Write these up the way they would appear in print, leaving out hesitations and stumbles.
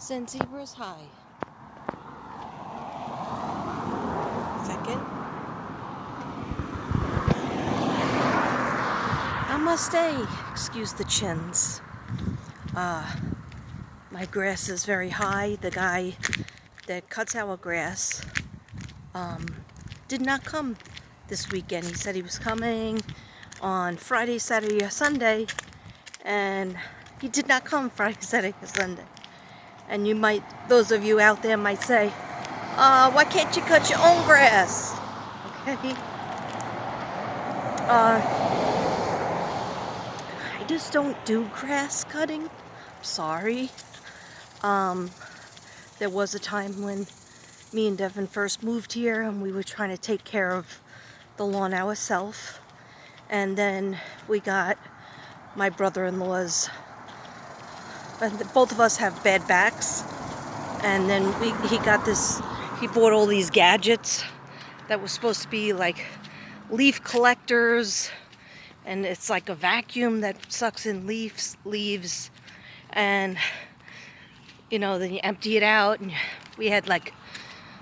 Send zebras high. Second. Namaste. Excuse the chins. My grass is very high. The guy that cuts our grass did not come this weekend. He said he was coming on Friday, Saturday, or Sunday, and he did not come Friday, Saturday, or Sunday. And you might, those of you out there might say, why can't you cut your own grass? Okay. I just don't do grass cutting. I'm sorry. There was a time when me and Devin first moved here and we were trying to take care of the lawn ourselves. And then we got my brother-in-law's, both of us have bad backs. And then he bought all these gadgets that were supposed to be like leaf collectors. And it's like a vacuum that sucks in leaves. And, you know, then you empty it out. And we had like,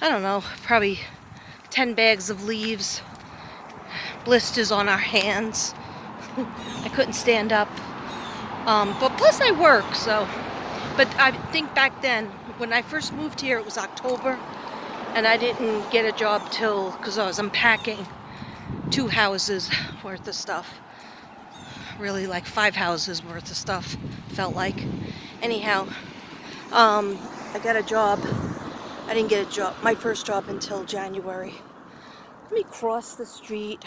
I don't know, probably 10 bags of leaves. Blisters on our hands. I couldn't stand up. But plus I work, so. But I think back then, when I first moved here, it was October. And I didn't get a job till, because I was unpacking 2 houses worth of stuff. Really like 5 houses worth of stuff, felt like. Anyhow, I got a job. I didn't get a job, my first job, until January. Let me cross the street,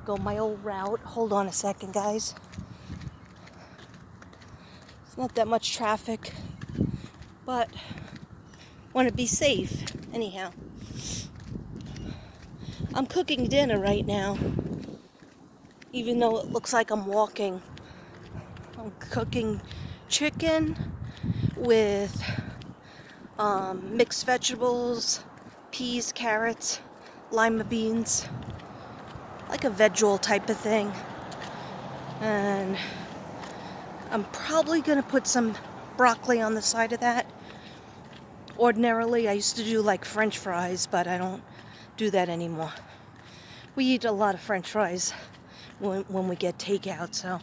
go my old route. Hold on a second, guys. It's not that much traffic, but want to be safe. Anyhow, I'm cooking dinner right now, even though it looks like I'm walking. I'm cooking chicken with mixed vegetables, peas, carrots, lima beans, like a veg-roll type of thing. And I'm probably going to put some broccoli on the side of that. Ordinarily, I used to do like French fries, but I don't do that anymore. We eat a lot of French fries when we get takeout, so.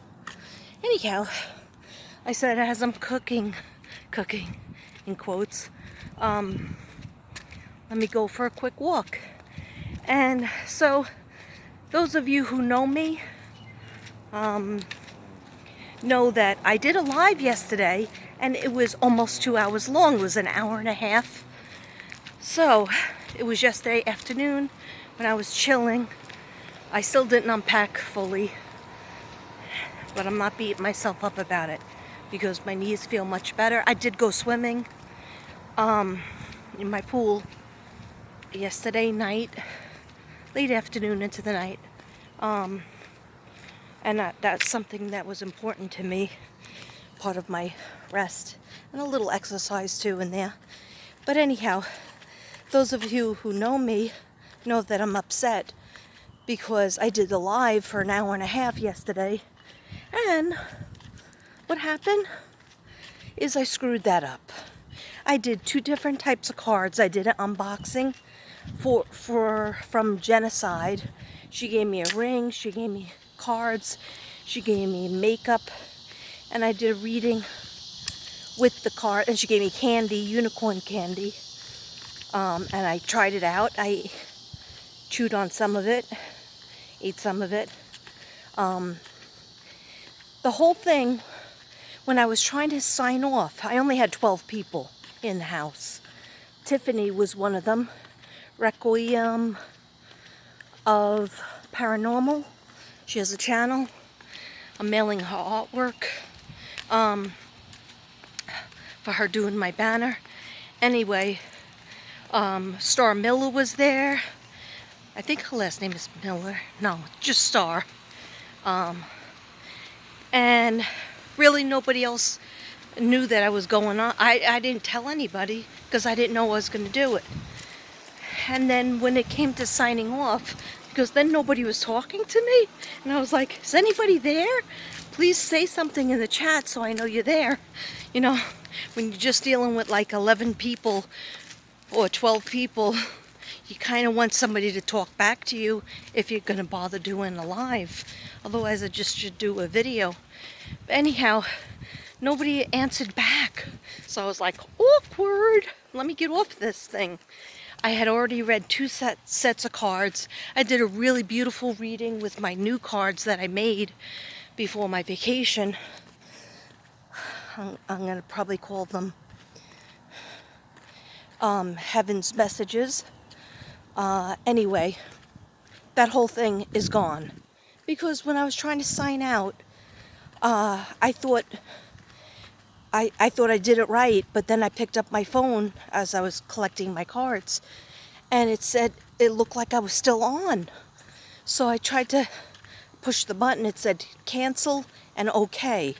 Anyhow, I said as I'm cooking in quotes, let me go for a quick walk. And so, those of you who know me, know that I did a live yesterday, and it was almost 2 hours long. It was an hour and a half. So, it was yesterday afternoon when I was chilling. I still didn't unpack fully, but I'm not beating myself up about it because my knees feel much better. I did go swimming in my pool yesterday night, late afternoon into the night. And that's something that was important to me, part of my rest, and a little exercise too in there. But anyhow, those of you who know me know that I'm upset because I did the live for an hour and a half yesterday, and what happened is I screwed that up. I did 2 different types of cards. I did an unboxing from Genocide. She gave me a ring, she gave me cards, she gave me makeup, and I did a reading with the card, and she gave me candy, unicorn candy, and I tried it out. I chewed on some of it, ate some of it. The whole thing, when I was trying to sign off, I only had 12 people in the house. Tiffany was one of them. Requiem of Paranormal. She has a channel. I'm mailing her artwork for her doing my banner. Anyway, Star Miller was there. I think her last name is Miller. No, just Star. And really nobody else knew that I was going on. I didn't tell anybody because I didn't know I was going to do it. And then when it came to signing off, because then nobody was talking to me, and I was like, is anybody there? please say something in the chat so I know you're there. You know, when you're just dealing with like 11 people or 12 people, you kind of want somebody to talk back to you if you're going to bother doing a live. Otherwise, I just should do a video. But anyhow, nobody answered back. So I was like, awkward. Let me get off this thing. I had already read two sets of cards. I did a really beautiful reading with my new cards that I made before my vacation. I'm going to probably call them Heaven's Messages. Anyway, that whole thing is gone. Because when I was trying to sign out, I thought I did it right, but then I picked up my phone as I was collecting my cards, and it looked like I was still on. So I tried to push the button. It said cancel and okay.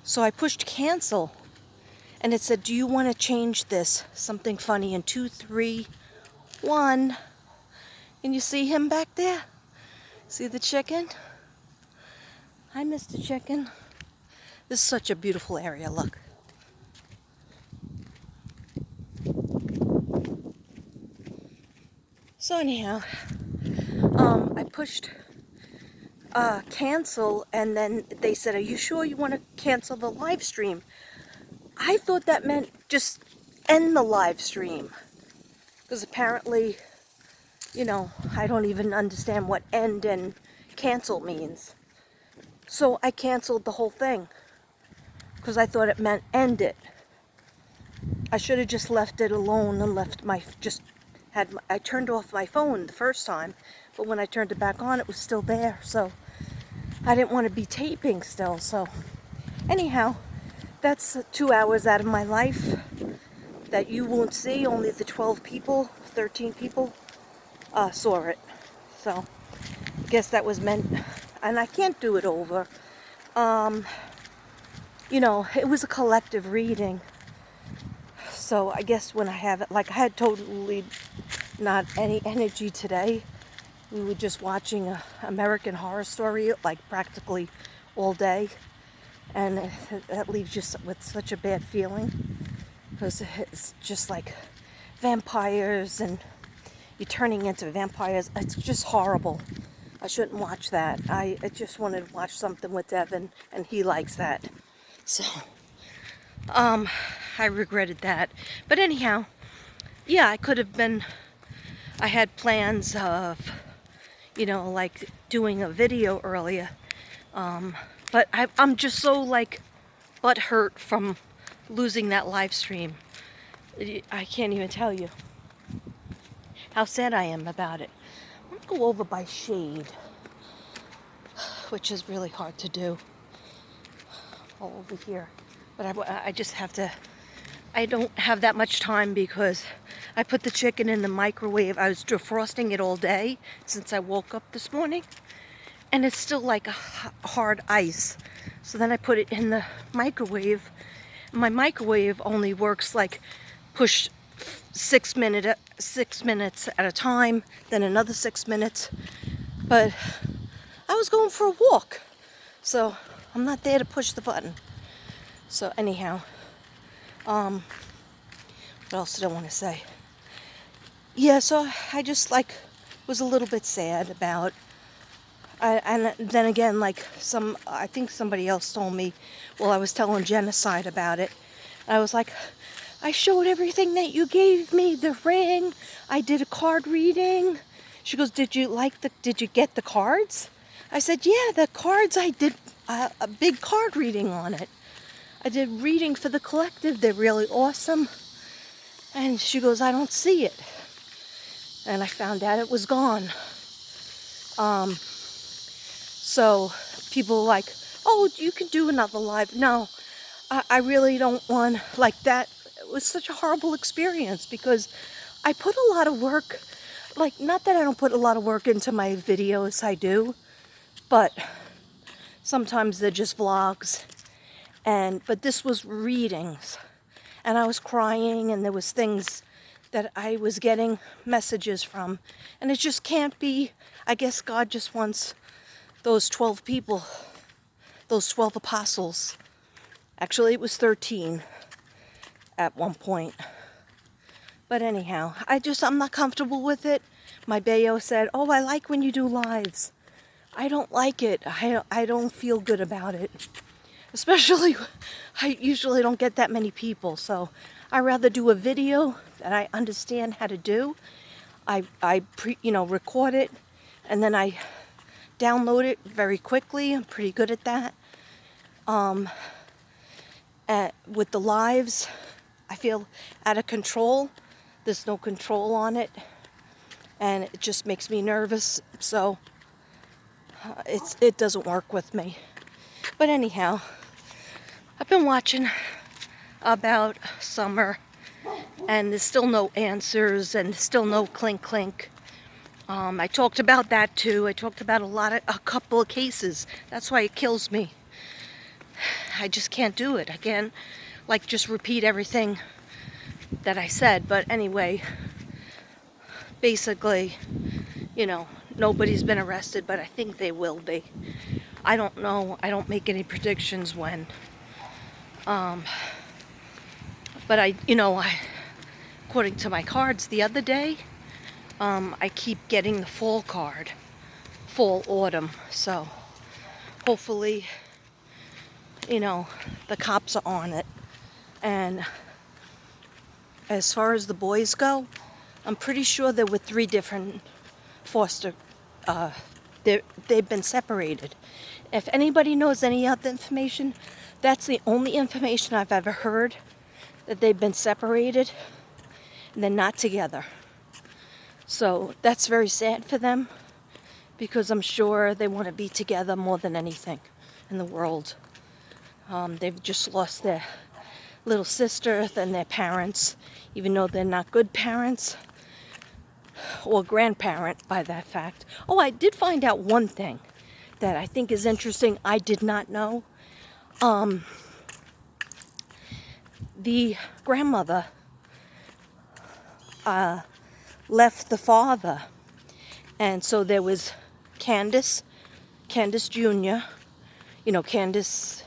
So I pushed cancel, and it said, do you want to change this? Something funny in 2, 3, 1. Can you see him back there? See the chicken? Hi, Mr. Chicken. This is such a beautiful area, look. So anyhow, I pushed cancel, and then they said, are you sure you want to cancel the live stream? I thought that meant just end the live stream. Because apparently, you know, I don't even understand what end and cancel means. So I canceled the whole thing. Because I thought it meant end it. I should have just left it alone and left I turned off my phone the first time, but when I turned it back on, it was still there. So I didn't want to be taping still. So anyhow, that's 2 hours out of my life that you won't see. Only the 12 people, 13 people saw it. So I guess that was meant, and I can't do it over. You know, it was a collective reading. So I guess when I have it, like I had totally not any energy today. We were just watching a American Horror Story like practically all day. And that leaves you with such a bad feeling. Because it's just like vampires and you're turning into vampires. It's just horrible. I shouldn't watch that. I just wanted to watch something with Devin, and he likes that. So, I regretted that. But anyhow, yeah, I had plans of, you know, like doing a video earlier. But I'm just so like butthurt from losing that live stream. I can't even tell you how sad I am about it. I'm going to go over by shade, which is really hard to do. All over here. But I just have to, I don't have that much time because I put the chicken in the microwave. I was defrosting it all day since I woke up this morning. And it's still like a hard ice. So then I put it in the microwave. My microwave only works like push 6 minutes at a time, then another 6 minutes. But I was going for a walk, so I'm not there to push the button. So anyhow, what else did I want to say? Yeah, so I just like was a little bit sad about, and then again, like I think somebody else told me, well, I was telling Genocide about it. I was like, I showed everything that you gave me, the ring, I did a card reading. She goes, did you get the cards? I said, yeah, the cards, I did a big card reading on it. I did reading for the collective. They're really awesome. And she goes, I don't see it. And I found out it was gone. So people are like, oh, you can do another live. No, I really don't want, like that. It was such a horrible experience because I put a lot of work, like not that I don't put a lot of work into my videos, I do, but sometimes they're just vlogs. But this was readings, and I was crying, and there was things that I was getting messages from, and it just can't be. I guess God just wants those 12 people those 12 apostles. Actually, it was 13 at one point. But anyhow, I'm not comfortable with it. My bayo said, oh, I like when you do lives. I don't like it. I don't feel good about it. Especially, I usually don't get that many people. So I rather do a video that I understand how to do. I record it, and then I download it very quickly. I'm pretty good at that. With the lives, I feel out of control. There's no control on it, and it just makes me nervous. So it doesn't work with me. But anyhow, I've been watching about Summer, and there's still no answers, and still no clink clink. I talked about that too. I talked about a couple of cases. That's why it kills me. I just can't do it. I can't just repeat everything that I said. But anyway, basically, nobody's been arrested, but I think they will be. I don't know. I don't make any predictions when. But according to my cards the other day, I keep getting the fall card, fall, autumn. So hopefully, the cops are on it. And as far as the boys go, I'm pretty sure there were 3 different foster. They've been separated. If anybody knows any other information, that's the only information I've ever heard, that they've been separated and they're not together. So that's very sad for them, because I'm sure they want to be together more than anything in the world. They've just lost their little sister and their parents, even though they're not good parents or grandparent by that fact. Oh, I did find out one thing that I think is interesting. I did not know. The grandmother left the father, and so there was Candace Jr., Candace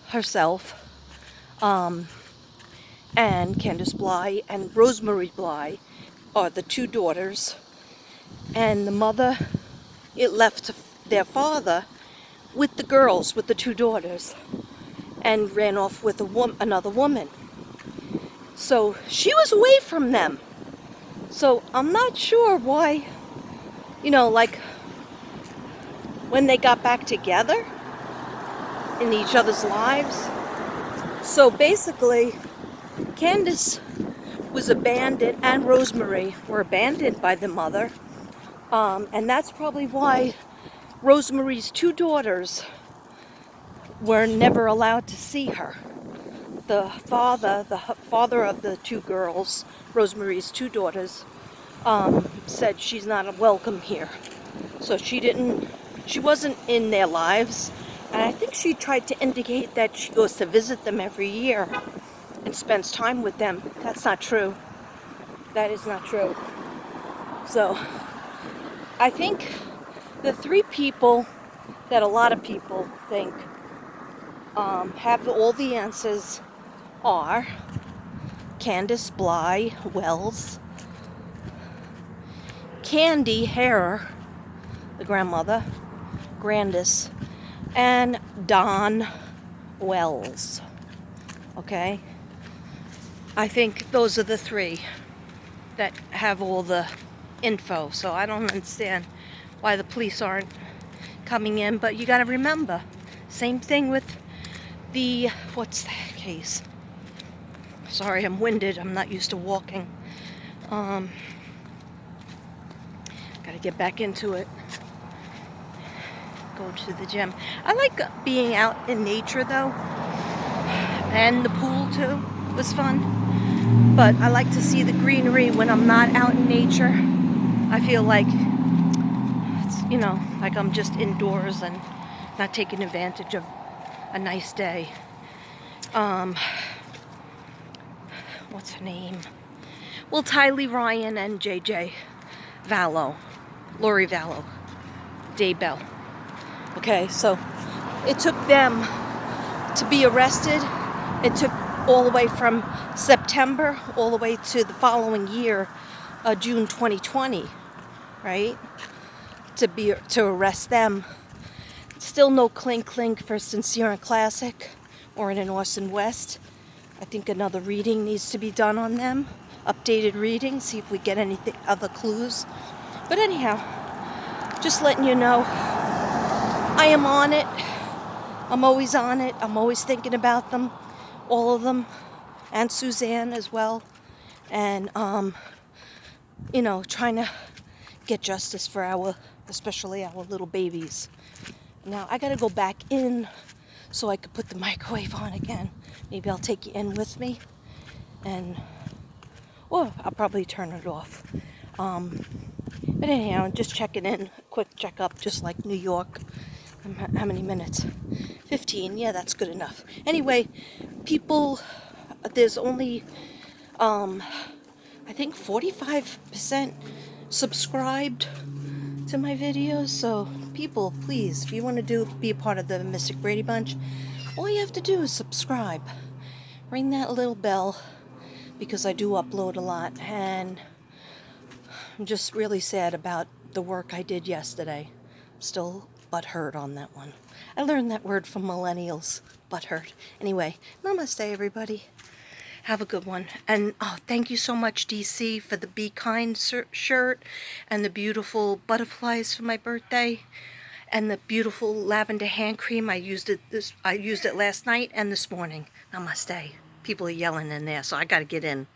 herself, and Candace Bly and Rosemary Bly are the 2 daughters, and the mother, it left their father with the girls, with the 2 daughters, and ran off with another woman. So she was away from them. So I'm not sure why, when they got back together in each other's lives. So basically, Candace was abandoned, and Rosemary were abandoned by the mother. And that's probably why Rosemary's 2 daughters were never allowed to see her. The father of the 2 girls, Rosemary's 2 daughters, said she's not welcome here. So she wasn't in their lives. And I think she tried to indicate that she goes to visit them every year and spends time with them. That's not true. That is not true. So I think the 3 people that a lot of people think have all the answers are Candace Bly Wells, Candy Hare, the grandmother, Grandis, and Don Wells. Okay? I think those are the 3 that have all the info. So I don't understand why the police aren't coming in. But you got to remember, same thing with what's that case? Sorry, I'm winded. I'm not used to walking. Got to get back into it. Go to the gym. I like being out in nature though, and the pool too was fun. But I like to see the greenery when I'm not out in nature. I feel like it's, like I'm just indoors and not taking advantage of a nice day. What's her name? Well, Tylee Ryan and JJ Vallow, Lori Vallow, Daybell. Okay, so it took them to be arrested. It took all the way from September all the way to the following year, June 2020, right? To arrest them. Still no clink for Sincere and Classic or in an Orson West. I think another reading needs to be done on them. Updated reading, see if we get anything, other clues. But anyhow, just letting you know, I am on it. I'm always on it. I'm always thinking about them, all of them, and Suzanne as well. And, you know, trying to get justice for especially our little babies. Now, I gotta go back in so I could put the microwave on again. Maybe I'll take you in with me. And, or I'll probably turn it off. But anyhow, just checking in. Quick checkup, just like New York. How many minutes? 15. Yeah, that's good enough. Anyway, people, there's only, I think 45% subscribed to my videos. So people, please, if you want to be a part of the Mystic Brady Bunch, all you have to do is subscribe. Ring that little bell, because I do upload a lot, and I'm just really sad about the work I did yesterday. Still butthurt on that one. I learned that word from millennials, butthurt. Anyway, namaste everybody. Have a good one. And oh, thank you so much, DC, for the Be Kind shirt and the beautiful butterflies for my birthday and the beautiful lavender hand cream. I used it last night and this morning. Namaste. People are yelling in there, so I got to get in.